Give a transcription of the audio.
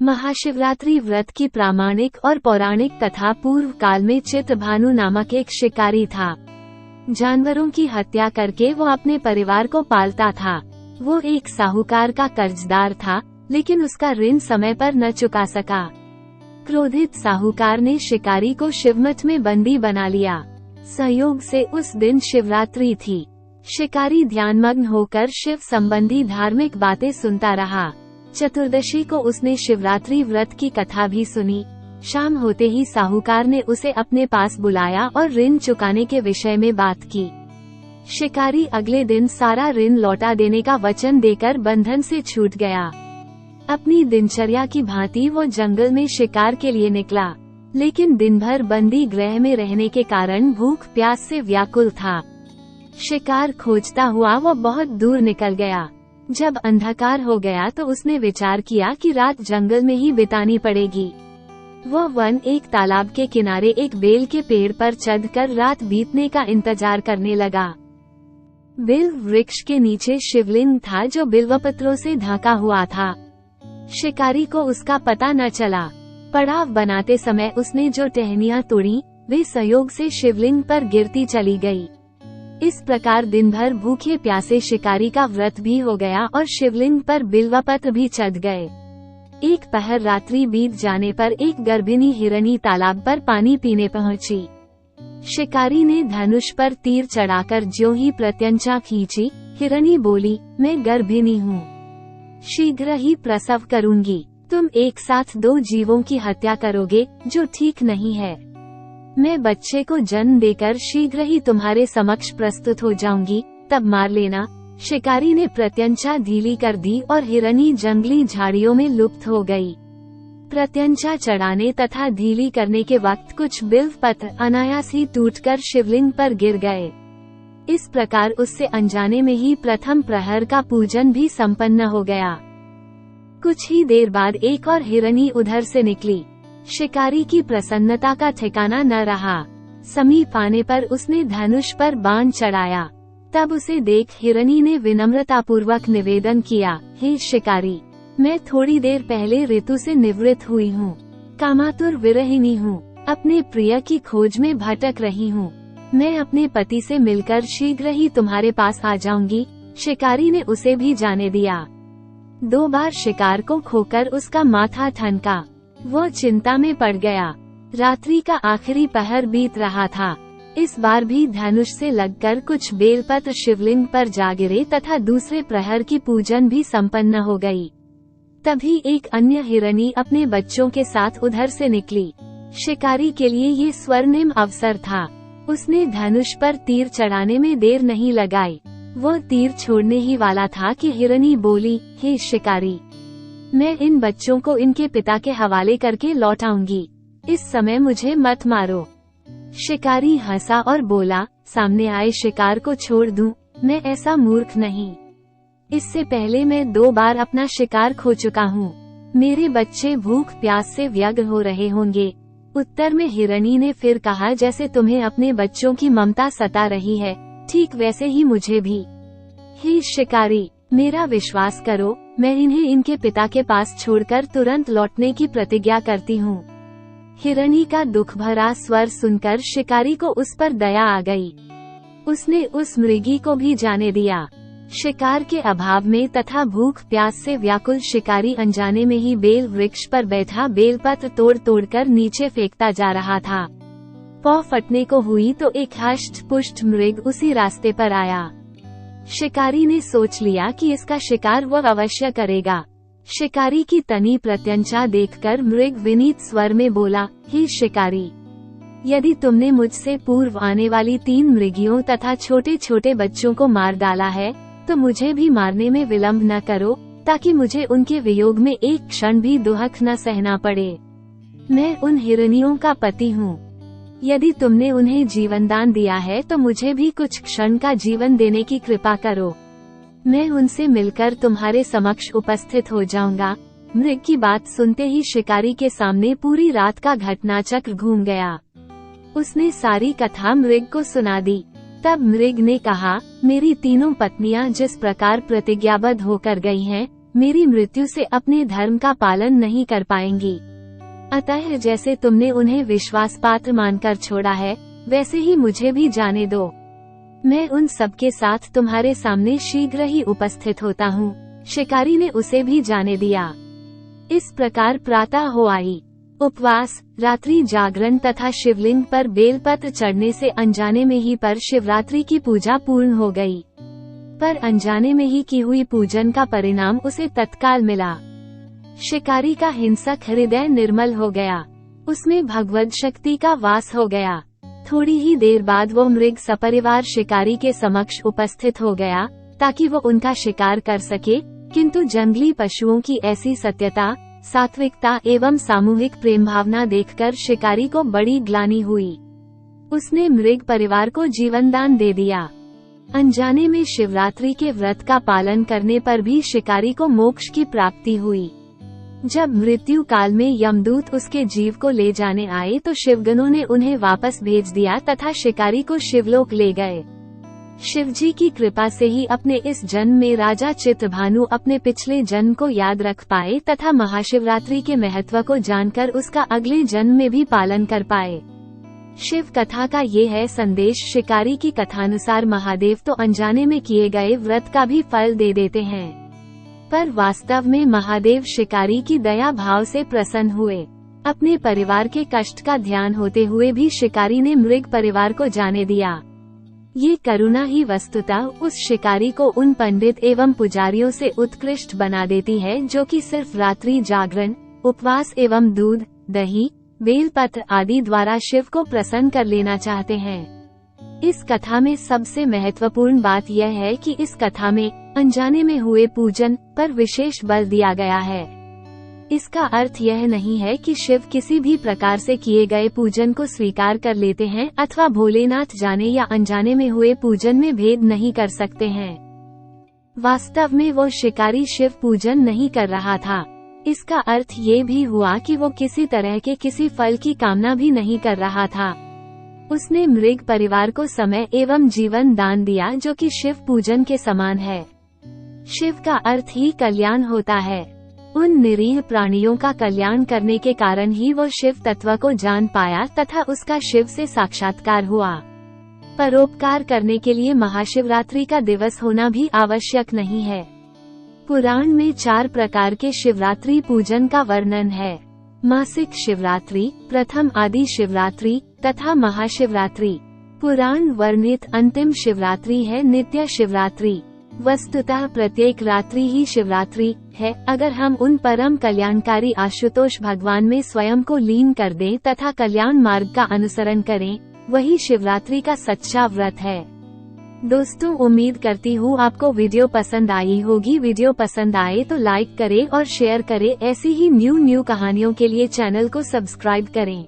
महाशिवरात्रि व्रत की प्रामाणिक और पौराणिक कथा पूर्व काल में चित्रभानु नामक एक शिकारी था। जानवरों की हत्या करके वो अपने परिवार को पालता था। वो एक साहूकार का कर्जदार था, लेकिन उसका ऋण समय पर न चुका सका। क्रोधित साहूकार ने शिकारी को शिवमठ में बंदी बना लिया। संयोग से उस दिन शिवरात्रि थी। शिकारी ध्यानमग्न होकर शिव संबंधी धार्मिक बातें सुनता रहा। चतुर्दशी को उसने शिवरात्रि व्रत की कथा भी सुनी। शाम होते ही साहूकार ने उसे अपने पास बुलाया और ऋण चुकाने के विषय में बात की। शिकारी अगले दिन सारा ऋण लौटा देने का वचन देकर बंधन से छूट गया। अपनी दिनचर्या की भांति वो जंगल में शिकार के लिए निकला, लेकिन दिन भर बंदी गृह में रहने के कारण भूख प्यास से व्याकुल था। शिकार खोजता हुआ वो बहुत दूर निकल गया। जब अंधकार हो गया तो उसने विचार किया कि रात जंगल में ही बितानी पड़ेगी। वह वन एक तालाब के किनारे एक बेल के पेड़ पर चढ़कर रात बीतने का इंतजार करने लगा। बेल वृक्ष के नीचे शिवलिंग था जो बिल्वपत्रों से ढका हुआ था। शिकारी को उसका पता न चला। पड़ाव बनाते समय उसने जो टहनियां तोड़ी वे संयोग से शिवलिंग पर गिरती चली गई। इस प्रकार दिन भर भूखे प्यासे शिकारी का व्रत भी हो गया और शिवलिंग पर बिल्वपत्र भी चढ़ गए। एक पहर रात्रि बीत जाने पर एक गर्भिणी हिरनी तालाब पर पानी पीने पहुंची। शिकारी ने धनुष पर तीर चढ़ाकर ज्यों ही प्रत्यंचा खींची, हिरनी बोली, मैं गर्भिणी हूँ, शीघ्र ही प्रसव करूंगी। तुम एक साथ दो जीवों की हत्या करोगे, जो ठीक नहीं है। मैं बच्चे को जन्म देकर शीघ्र ही तुम्हारे समक्ष प्रस्तुत हो जाऊंगी, तब मार लेना। शिकारी ने प्रत्यंचा ढीली कर दी और हिरनी जंगली झाड़ियों में लुप्त हो गई। प्रत्यंचा चढ़ाने तथा ढीली करने के वक्त कुछ बिल्वपत्र अनायास ही टूटकर शिवलिंग पर गिर गए। इस प्रकार उससे अनजाने में ही प्रथम प्रहर का पूजन भी संपन्न हो गया। कुछ ही देर बाद एक और हिरनी उधर से निकली। शिकारी की प्रसन्नता का ठिकाना न रहा। समीप आने पर उसने धनुष पर बाण चढ़ाया। तब उसे देख हिरनी ने विनम्रतापूर्वक निवेदन किया, हे शिकारी, मैं थोड़ी देर पहले ऋतु से निवृत्त हुई हूँ। कामातुर विरहिणी हूँ। अपने प्रिय की खोज में भटक रही हूँ। मैं अपने पति से मिलकर शीघ्र ही तुम्हारे पास आ जाऊंगी। शिकारी ने उसे भी जाने दिया। 2 बार शिकार को खोकर उसका माथा ठनका। वो चिंता में पड़ गया। रात्रि का आखिरी पहर बीत रहा था। इस बार भी धनुष से लगकर कुछ बेलपत्र शिवलिंग पर जा गिरे तथा दूसरे प्रहर की पूजन भी संपन्न हो गई। तभी एक अन्य हिरनी अपने बच्चों के साथ उधर से निकली। शिकारी के लिए ये स्वर्णिम अवसर था। उसने धनुष पर तीर चढ़ाने में देर नहीं लगाई। वो तीर छोड़ने ही वाला था कि हिरनी बोली, हे शिकारी, मैं इन बच्चों को इनके पिता के हवाले करके लौट आऊंगी। इस समय मुझे मत मारो। शिकारी हंसा और बोला, सामने आए शिकार को छोड़ दूं, मैं ऐसा मूर्ख नहीं। इससे पहले मैं 2 बार अपना शिकार खो चुका हूँ। मेरे बच्चे भूख प्यास से व्यग्र हो रहे होंगे। उत्तर में हिरनी ने फिर कहा, जैसे तुम्हें अपने बच्चों की ममता सता रही है, ठीक वैसे ही मुझे भी। हे शिकारी, मेरा विश्वास करो, मैं इन्हें इनके पिता के पास छोड़कर तुरंत लौटने की प्रतिज्ञा करती हूँ। हिरनी का दुख भरा स्वर सुनकर शिकारी को उस पर दया आ गई। उसने उस मृगी को भी जाने दिया। शिकार के अभाव में तथा भूख प्यास से व्याकुल शिकारी अनजाने में ही बेल वृक्ष पर बैठा बेलपत्र तोड़ तोड़कर नीचे फेंकता जा रहा था। पौ फटने को हुई तो एक हष्ट पुष्ट मृग उसी रास्ते पर आया। शिकारी ने सोच लिया कि इसका शिकार वह अवश्य करेगा। शिकारी की तनी प्रत्यंचा देखकर मृग विनीत स्वर में बोला, हे शिकारी, यदि तुमने मुझसे पूर्व आने वाली 3 मृगियों तथा छोटे छोटे बच्चों को मार डाला है, तो मुझे भी मारने में विलंब न करो, ताकि मुझे उनके वियोग में एक क्षण भी दुहक न सहना पड़े। मैं उन हिरनियों का पति हूँ। यदि तुमने उन्हें जीवनदान दिया है तो मुझे भी कुछ क्षण का जीवन देने की कृपा करो। मैं उनसे मिलकर तुम्हारे समक्ष उपस्थित हो जाऊंगा। मृग की बात सुनते ही शिकारी के सामने पूरी रात का घटनाचक्र घूम गया। उसने सारी कथा मृग को सुना दी। तब मृग ने कहा, मेरी तीनों पत्नियां जिस प्रकार प्रतिज्ञाबद्ध होकर गई हैं, मेरी मृत्यु से अपने धर्म का पालन नहीं कर पाएंगी। अतः जैसे तुमने उन्हें विश्वास पात्र मानकर छोड़ा है, वैसे ही मुझे भी जाने दो। मैं उन सबके साथ तुम्हारे सामने शीघ्र ही उपस्थित होता हूँ। शिकारी ने उसे भी जाने दिया। इस प्रकार प्रातः हो आई। उपवास, रात्रि जागरण तथा शिवलिंग पर बेलपत्र चढ़ने से अनजाने में ही पर शिवरात्रि की पूजा पूर्ण हो गई। पर अनजाने में ही की हुई पूजन का परिणाम उसे तत्काल मिला। शिकारी का हिंसक हृदय निर्मल हो गया, उसमें भगवत शक्ति का वास हो गया। थोड़ी ही देर बाद वो मृग सपरिवार शिकारी के समक्ष उपस्थित हो गया ताकि वो उनका शिकार कर सके, किंतु जंगली पशुओं की ऐसी सत्यता, सात्विकता एवं सामूहिक प्रेम भावना देखकर शिकारी को बड़ी ग्लानि हुई। उसने मृग परिवार को जीवनदान दे दिया। अनजाने में शिवरात्रि के व्रत का पालन करने पर भी शिकारी को मोक्ष की प्राप्ति हुई। जब मृत्यु काल में यमदूत उसके जीव को ले जाने आए तो शिवगणों ने उन्हें वापस भेज दिया तथा शिकारी को शिवलोक ले गए। शिवजी की कृपा से ही अपने इस जन्म में राजा चित्रभानु अपने पिछले जन्म को याद रख पाए तथा महाशिवरात्रि के महत्व को जानकर उसका अगले जन्म में भी पालन कर पाए। शिव कथा का ये है संदेश। शिकारी की कथानुसार महादेव तो अनजाने में किए गए व्रत का भी फल दे देते हैं, पर वास्तव में महादेव शिकारी की दया भाव से प्रसन्न हुए। अपने परिवार के कष्ट का ध्यान होते हुए भी शिकारी ने मृग परिवार को जाने दिया। ये करुणा ही वस्तुतः उस शिकारी को उन पंडित एवं पुजारियों से उत्कृष्ट बना देती है जो कि सिर्फ रात्रि जागरण, उपवास एवं दूध, दही, बेलपत्र आदि द्वारा शिव को प्रसन्न कर लेना चाहते हैं। इस कथा में सबसे महत्वपूर्ण बात यह है कि इस कथा में अनजाने में हुए पूजन पर विशेष बल दिया गया है। इसका अर्थ यह नहीं है कि शिव किसी भी प्रकार से किए गए पूजन को स्वीकार कर लेते हैं अथवा भोलेनाथ जाने या अनजाने में हुए पूजन में भेद नहीं कर सकते हैं। वास्तव में वो शिकारी शिव पूजन नहीं कर रहा था। इसका अर्थ ये भी हुआ कि वो किसी तरह के किसी फल की कामना भी नहीं कर रहा था। उसने मृग परिवार को समय एवं जीवन दान दिया जो कि शिव पूजन के समान है। शिव का अर्थ ही कल्याण होता है। उन निरीह प्राणियों का कल्याण करने के कारण ही वो शिव तत्व को जान पाया तथा उसका शिव से साक्षात्कार हुआ। परोपकार करने के लिए महाशिवरात्रि का दिवस होना भी आवश्यक नहीं है। पुराण में 4 प्रकार के शिवरात्रि पूजन का वर्णन है। मासिक शिवरात्रि, प्रथम आदि शिवरात्रि तथा महाशिवरात्रि। पुराण वर्णित अंतिम शिवरात्रि है नित्य शिवरात्रि। वस्तुतः प्रत्येक रात्रि ही शिवरात्रि है अगर हम उन परम कल्याणकारी आशुतोष भगवान में स्वयं को लीन कर दें तथा कल्याण मार्ग का अनुसरण करें, वही शिवरात्रि का सच्चा व्रत है। दोस्तों, उम्मीद करती हूँ आपको वीडियो पसंद आई होगी। वीडियो पसंद आए तो लाइक करें और शेयर करें। ऐसी ही न्यू कहानियों के लिए चैनल को सब्सक्राइब करें।